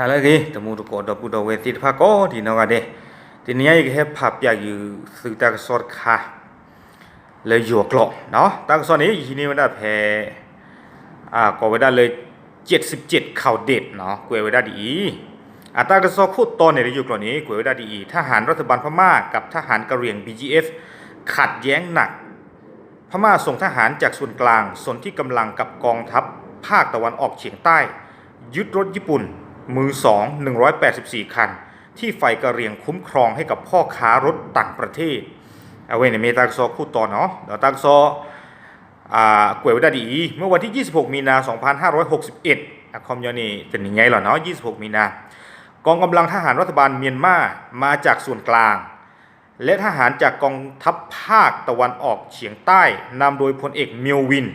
lagi temu tu ko dopu do weti pha ko di no ga de ti nia yi he pha pya yu su ta sort kha le yo klo no ta so ni yi ni ma da phe ko we da le77ข่าวเด็ดเนาะกวยเวดาดีตากระซอคูดตอนในยุคนี้กวยเวดาดีทหารรัฐบาลพม่ากับทหารกะเหรี่ยง BGF ขัดแย้งหนักพม่าส่งทหารจากส่วนกลางสนที่กำลังกับกองทัพภาคตะวันออกเฉียงใต้ยึดรถญี่ปุ่นมือ2 184 คันที่ฝ่ายกะเหรี่ยงคุ้มครองให้กับพ่อค้ารถต่างประเทศเอาไว้ในเมตากระซอคูดตอนเนาะเดี๋ยวตากระซอกวยเวดาดีเมื่อวันที่26มีนา2561คอมยอนี่เป็นยังไงล่ะเนาะ26มีนากองกำลังทหารรัฐบาลเมียนมาจากส่วนกลางและทหารจากกองทัพภาคตะวันออกเฉียงใต้นำโดยพลเอกมิววิน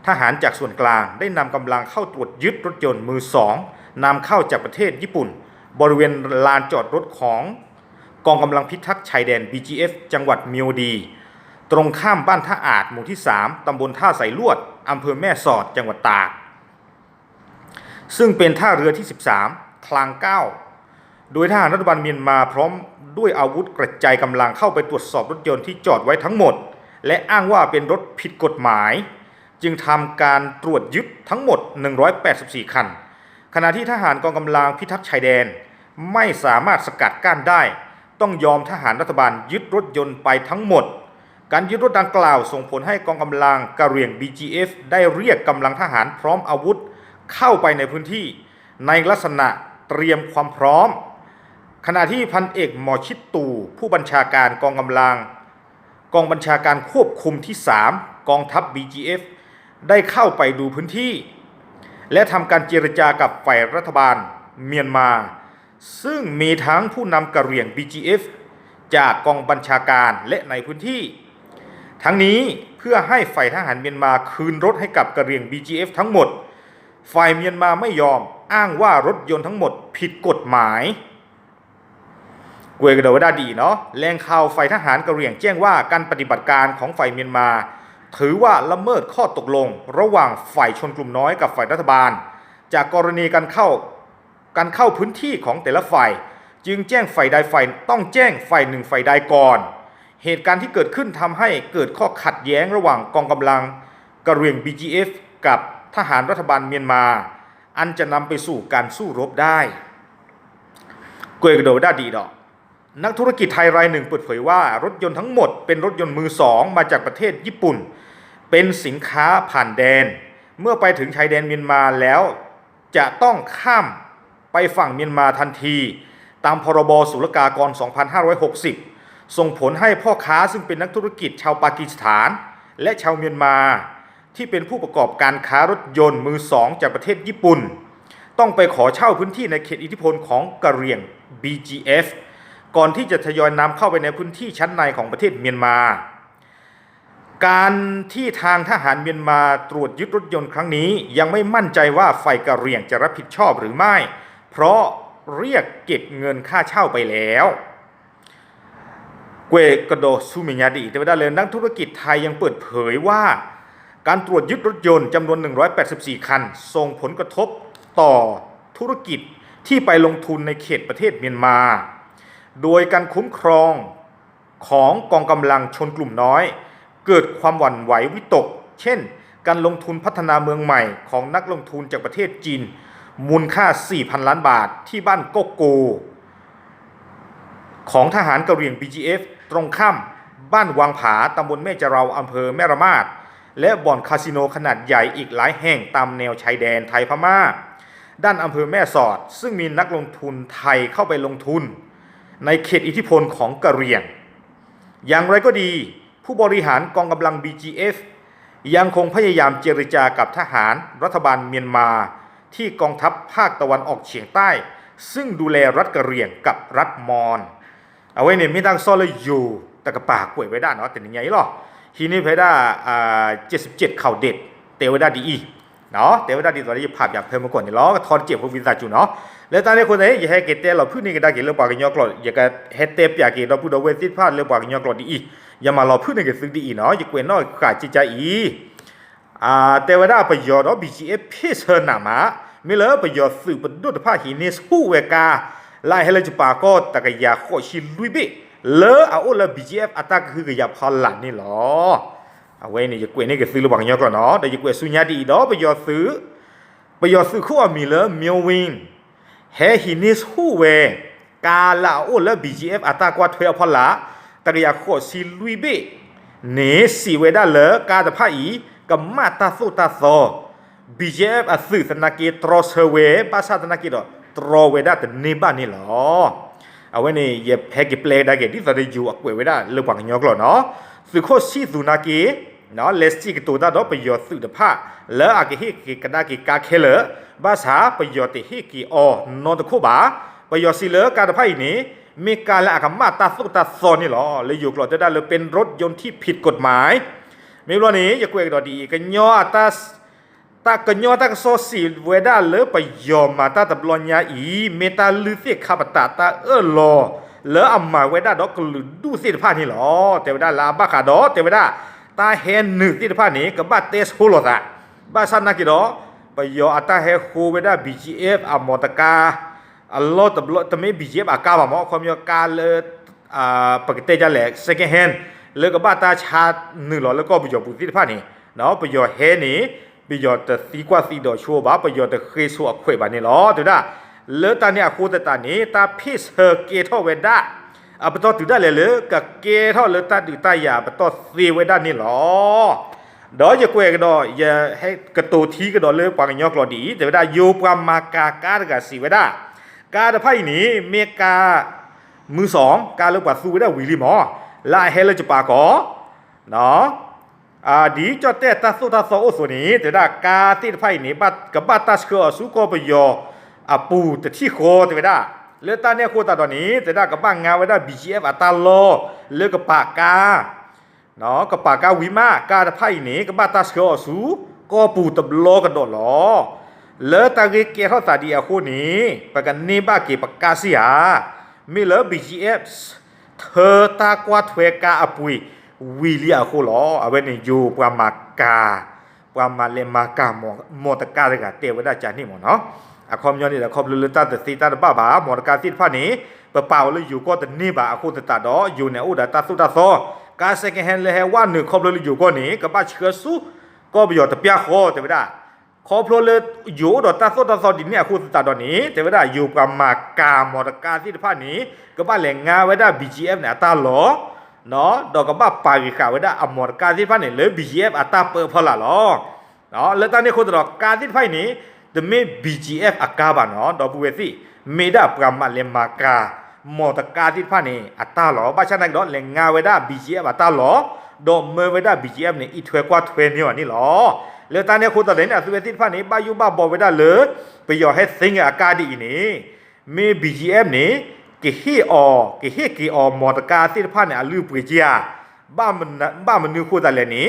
ทหารจากส่วนกลางได้นำกำลังเข้าตรวจยึดรถยนต์มือ2นำเข้าจากประเทศญี่ปุ่นบริเวณลานจอดรถของกองกำลังพิทักษ์ชายแดน BGF จังหวัดเมียวดีตรงข้ามบ้านท่าอาจหมู่ที่3ตำบลท่าไสลวดอำเภอแม่สอดจังหวัดตากซึ่งเป็นท่าเรือที่13คลาง9โดยทหารรัฐบาลเมียนมาพร้อมด้วยอาวุธกระจายกำลังเข้าไปตรวจสอบรถยนต์ที่จอดไว้ทั้งหมดและอ้างว่าเป็นรถผิดกฎหมายจึงทำการตรวจยึดทั้งหมด184คันขณะที่ทหารกองกำลังพิทักษ์ชายแดนไม่สามารถสกัดกั้นได้ต้องยอมทหารรัฐบาลยึดรถยนต์ไปทั้งหมดการยึดรถดังกล่าวส่งผลให้กองกำลังกะเหรี่ยง BGF ได้เรียกกำลังทหารพร้อมอาวุธเข้าไปในพื้นที่ในลักษณะเตรียมความพร้อมขณะที่พันเอกหมอชิดตู่ผู้บัญชาการกองบัญชาการควบคุมที่3กองทัพ BGF ได้เข้าไปดูพื้นที่และทำการเจรจากับฝ่ายรัฐบาลเมียนมาซึ่งมีทั้งผู้นำกะเหรี่ยง BGF จากกองบัญชาการและในพื้นที่ทั้งนี้เพื่อให้ฝ่ายทหารเมียนมาคืนรถให้กับกะเหรี่ยง BGF ทั้งหมดฝ่ายเมียนมาไม่ยอมอ้างว่ารถยนต์ทั้งหมดผิดกฎหมายกวยกระโดดได้ดีเนาะแรงข่าวฝ่ายทหารกะเหรี่ยงแจ้งว่าการปฏิบัติการของฝ่ายเมียนมาถือว่าละเมิดข้อตกลงระหว่างฝ่ายชนกลุ่มน้อยกับฝ่ายรัฐบาลจากกรณีการเข้าพื้นที่ของแต่ละฝ่ายจึงแจ้งฝ่ายใดฝ่ายต้องแจ้งฝ่ายหนึ่งฝ่ายใดก่อนเหตุการณ์ที่เกิดขึ้นทำให้เกิดข้อขัดแย้งระหว่างกองกำลังกะเหรี่ยง BGF กับทหารรัฐบาลเมียนมาอันจะนำไปสู่การสู้รบได้กวยกระโดดได้ดีดอกนักธุรกิจไทยรายหนึ่งเปิดเผยว่ารถยนต์ทั้งหมดเป็นรถยนต์มือ2มาจากประเทศญี่ปุ่นเป็นสินค้าผ่านแดนเมื่อไปถึงชายแดนเมียนมาแล้วจะต้องข้ามไปฝั่งเมียนมาทันทีตามพรบศุลกากร 2560 ส่งผลให้พ่อค้าซึ่งเป็นนักธุรกิจชาวปากีสถานและชาวเมียนมาที่เป็นผู้ประกอบการค้ารถยนต์มือ2จากประเทศญี่ปุ่นต้องไปขอเช่าพื้นที่ในเขตอิทธิพลของกะเหรี่ยง BGF ก่อนที่จะทยอยนำเข้าไปในพื้นที่ชั้นในของประเทศเมียนมาการที่ทางทหารเมียนมาตรวจยึดรถยนต์ครั้งนี้ยังไม่มั่นใจว่าฝ่ายกะเหรี่ยงจะรับผิดชอบหรือไม่เพราะเรียกเก็บเงินค่าเช่าไปแล้วเกวกโดซูมิญาดีแต่ว่าเลยนักธุรกิจไทยยังเปิดเผยว่าการตรวจยึดรถยนต์จำนวน184คันส่งผลกระทบต่อธุรกิจที่ไปลงทุนในเขตประเทศเมียนมาโดยการคุ้มครองของกองกำลังชนกลุ่มน้อยเกิดความหวั่นไหววิตกเช่นการลงทุนพัฒนาเมืองใหม่ของนักลงทุนจากประเทศจีนมูลค่า 4,000 ล้านบาทที่บ้านโกโกของทหารกะเหรี่ยง BGF ตรงข้ามบ้านวังผาตำบลแม่จเราอำเภอแม่ระมาดและบ่อนคาสิโนขนาดใหญ่อีกหลายแห่งตามแนวชายแดนไทยพม่าด้านอำเภอแม่สอดซึ่งมีนักลงทุนไทยเข้าไปลงทุนในเขตอิทธิพลของกะเหรี่ยงอย่างไรก็ดีผู้บริหารกองกำลัง BGF ยังคงพยายามเจรจากับทหารรัฐบาลเมียนมาที่กองทัพภาคตะวันออกเฉียงใต้ซึ่งดูแลรัฐกะเหรี่ยงกับรัฐมอญเอาไว้เนี่ยไม่ตั้งซ่อนเลยอยู่แต่กระปากกล้วยไว้ด้านเนาะแต่ยังไงหรอทีนี้เพด้า77ข่าวเด็ดเตวด้าดีเนาะเตวด้าดีตอนนี้ภาพอยากเพิ่มมาก่อนนี่ล้อก็ทอนเจ็บพวกวินตาจูเนาะแล้วตอนนี้คนไหนอย่าให้เกตเตเราพูดนี่ก็ได้เกตเรื่องปากกันยอกหลอดอย่าก็เฮตเตปอยากเกตเราพูดเอาเวทีพลาดเรื่องปากกันยอกหลอดดีอย่ามาเราพูดในเกตซึ่งดีเนาะอย่าเกวนนอกขาดจิตใจเตวด้าประโยชน์เนาะ BGF พิเศษหนามา ไม่เลยไปยอสืบดุดผ้าหินสู้เวกาไล่ให้เราจะปาก็ตะกยาโคชิลุยเบเลอเอาละ BGF อัตราคือกยาพลันนี่หรอเอาไว้นี่จะกวยนี่ก็ซื้อระหว่างยอก่อนเนาะแต่จะกวยสุญญาดีดอไปยอซื้อคู่มีเลยมีวิงเฮหินสู้เวกาละโอละ BGF อัตรากว่าถวยพละตะกยาโคชิลุยเบเนสีเวดาเลอกาตะผ้าอีกับมาตาสุตาโซ BGF อสื่อสนากีตรอเซเวภาษาสนากีดอตรอเวดาแต่ในบ้านนี่หรอเอาไว้นี่เย็บแฮกิเปลได้เกที่จะได้อยู่อักเวดาเลือกบางยอกหรอเนาะสื่อโคชิสุนากีเนาะเลสติกตัวดาดอไปยอสื่อเดผ้าแล้วอากิฮิกิกนากิกาเคเลภาษาไปยอติฮิกิออนอตะคุบาไปยอสิเลกาตะไพนี้มีการละอามาตาสุตาโซนี่หรอเลยอยู่กลอจะได้เลยเป็นรถยนต์ที่ผิดกฎหมายไม่รู้นี้อย่าคุยดอดีกันย่อตากันย่อตาโซซีเวดาเลยไปยอมมาตาตะบลอนยาอีเมตาลือเสียขับตารอเลยอามาเวดาดอกลือดูสิทธิภาพนี่หรอแต่เวดาลาบ้าขาดอแต่เวดาตาเฮนหนึ่งสิทธิภาพนี้กับบ้าเตสฮูโลตาบ้าสันนักกิดอไปยอตาเฮฮูเวดา BGF อมอตกาอัลลอฮ์ตะไม่ BGF อากาบะหมอความยอการเลยปกติจะแหลก second hand เลยกับบ้าตาชาหนึ่งหรอแล้วก็ไปยอบุสิทธิภาพนี้เนาะไปยอเฮนี้ไปยอแต่สีกว่าสีดอชัวบ้าไปยอแต่เคยสัวข่อยบ้านนี่หรอถูกได้เลยตาเนี่ยคูแต่ตานี้ตาพิเศษเกทอเวด้าปตอถูกได้เลยกับเกทอเลยตาดูตายาปตอสีเวด้านี่หรอดอจะกวยกันดออย่าให้กระตูทีกันดอเลยปางยอกหลอดีแต่เวลาโยปามากากากับสีเวด้ากาตะไพ่นี้เมกามือสองกาเลือกว่าสู้เวด้าวิลิมอลายเฮลจะปากอเนาะดีจอดแต่ตาสุตาโซโอส่วนนี้แต่ได้กาที่ไพ่นี้บัดกับบัดตาสเคอสุโกไปยอปูแต่ที่โคแต่ไม่ได้เลือดตาเนี่ยโคตาตอนนี้แต่ได้กับบ้างงานไว้ได้ BGF อัตาโลเลือกกับปากกาเนาะกับปากกาวิมากาไพ่นี้กับบัดตาสเคอสุก็ปูตบโลกันโดดหรอเลือดตาเกเกเขาตาดีอาคู่นี้ปกันนี่บ้าเก็บปากกาเสียมีเลือ BGF เธอตากว่าถวยกาอปุยวิลิอาคูลอเอาไว้ในยูปรามากาปรามาเลมากามอตกาเลยกะเตวดาจานี่หมดเนาะอะคอมยอนี่ละคอมลุตาตสีตาบ้าบามอตกาติดผ้านี้เปล่าเลยอยู่ก็แต่นี่บ่าอาคูตตาดออยู่ในอุดาตาสุตาโซกาเซกเฮนเลยว่าหนึ่งคอมเลยอยู่ก็นี้กับบ้าเชื้อสู้ก็ประโยชน์แต่เปียโคเตวดาคอพลเลยอยู่ดอตาสุตาโซดินเนี่ยอาคูตตาดอนี้เตวดาอยู่ปรามากามอตกาติดผ้านี้กับบ้าแหล่งงาไว้ได้ BGF เนี่ยตาหลอเนาะดอกกับบ้าปากิกาไว้ได้อมรการที่พันเนี่ยเลย BGF อัตราเปิดพอละหรอเนาะแล้วตอนนี้คนดอกการที่พันนี้จะไม่ BGF อากาบะเนาะดอกบุเวซี่ไม่ได้ปรามาเลมากามอตการที่พันนี่อัตราหรอบ้าชนะดอกแหล่งงาไว้ได้ BGF อัตราหรอดอกเมื่อไว้ได้ BGF เนี่ยอีถวยกว่าถวยนี่วะนี่หรอแล้วตอนนี้คนตอนนี้สุเวซี่พันนี้บ้ายุบ้าบอกไว้ได้เลยไปยอให้สิงอากาดีนี่มี BGF นี่กิฮิออกิฮิกิออมอตกาที่ผ่านเนี่ยลือปุยเจียบ้ามันนึกคู่แต่เลยนี้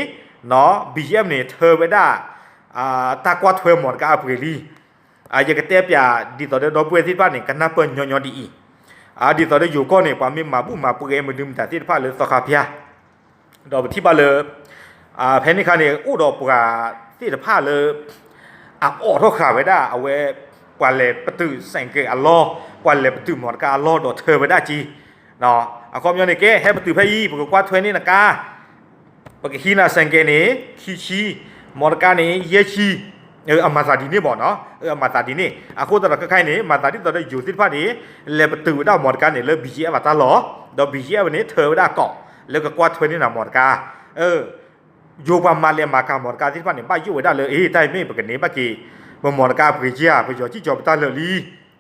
เนาะ BGM เนี่ยเธอไว้ได้ตากว่าเธอมอตกาปุยลีอยากเตะปยาดีต่อเดี๋ยวปุยที่ผ่านเนี่ยกันน่าเปิ้ลย้อนดีดีต่อเดี๋ยวอยู่ก็เนี่ยความมีมาบุมาปุยมันดึงแต่ที่ผ่านเลยสกัดพยาดอกที่บ้านเลยเพนนี่คันเนี่ยอู้ดอกปุกที่ผ่านเลยออกเท่าขาไว้ได้เอาไว้กว่าเลยประตูแสงเกอลอกว่าเลยประตูหมดกาลอดเธอไว้ได้จีเนาะเอาความยอนในเก้ให้ประตูพยีปกกว่าเทนี่นะกาปกฮีน่าแสงเกนี้คีชีหมดกานี้เยชีอามาซาดีนี่บอกเนาะอามาซาดีนี่โคตรเราใครนี่มาซาดีตอนได้อยู่ที่พาดีเลยประตูได้หมดกาเนี่ยเลยบีจีเอฟตาหล่อดอกบีจีเอฟวันนี้เธอไว้ได้เกาะแล้วก็กว่าเทนี่นะหมดกาอยู่ประมาณเรียนมากาหมดกาที่พาเนี่ยบ้าอยู่ไว้ได้เลยได้ไม่ปกติบ้ากี่ประมวลกาปุยเจียไปจอดที่จอบตาเลลี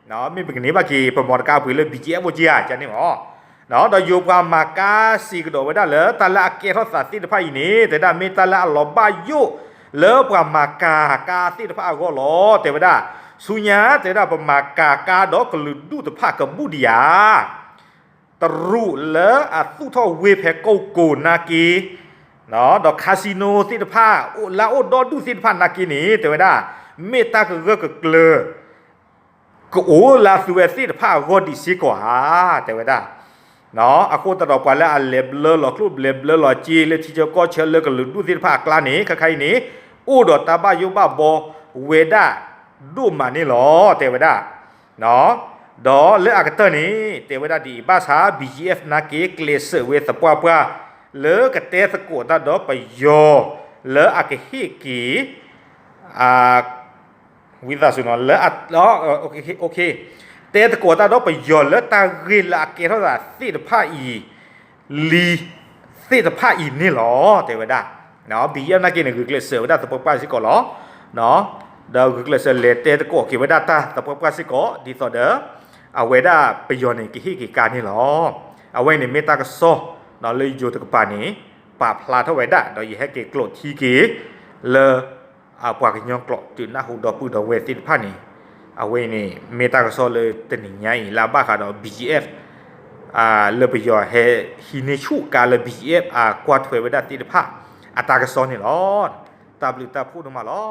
เนาะไม่เป็นนี้บางทีประมวลกาปุยเลยบีเจียบุเจียจะนี่หรอเนาะเราอยู่กับมากาสีกระโดดไว้ได้เลยตาละเกทอสัตว์ที่ไพ่นี้แต่ได้มีตาละหลบบายุเลิกกับมากาที่ไพ่ก็หล่อแต่ว่าได้สุญญาแต่ได้ประมากาดอกกลือดูแต่ผ้ากับบุดียาตรุเลอสู้ท่อเวเพโกโกนากีเนาะดอกคาสิโนที่ไพ่ลาโอดอดูที่ไพ่นากีนี้แต่ว่าได้เมตาก็เกลือก็โอ้ลาสเวซีผ้าก็ดีสิกว่าแต่ว่าได้เนาะอากูตลอดไปแล้วเล็บเลอหลอกรูปเล็บเลอหลอจีเลยที่จะก็เชื่อเลยก็หลุดดูสิผ้ากลานี้ใครนี้อู้ดอตาบ้ายุบ้าบอเวด้า ดูมานี่หรอเทวดาเนาะดอเลอากเตอร์นี่เทวดาดีภาษา BGF นาเกเกลเซเวสปัวปัวเลอกเตสกูตาดอไปโยเลออากฮิกีวิดาสุนเลอโอเคเตสกูตาดอไปโยเลตาริลาเกเท่าไหร่สิทธาอีลีสิทธาอีนี่หรอเทวดาเนาะ BGF นาเกเนี่ยคือเกลเซเวดาตะปัวปัวสิก่อนหรอเนาะดาวคือเลเลเตตะโกกิเวดาตาตะปกสิโกดีต่อเดอเอาเวดาไปยอนในกิฮิกิการนี่หรอเอาไว้ในเมตากโซนอเลยอยู่ตะกปานี้ปาพลาเท่าเวดาดอยให้เกโกรธทีกีเลเอาปากยองกรอจุดหน้าหูดอปูดอเวติดพานี่เอาไว้ในเมตากโซเลยตนิยายลาบ้าคาดอ BGF เลไปยอให้ฮิเนชูการเล BGF กวาดเวดาติดพาอัตากโซนี่หรอตาบลิตาพูดออกมาหรอ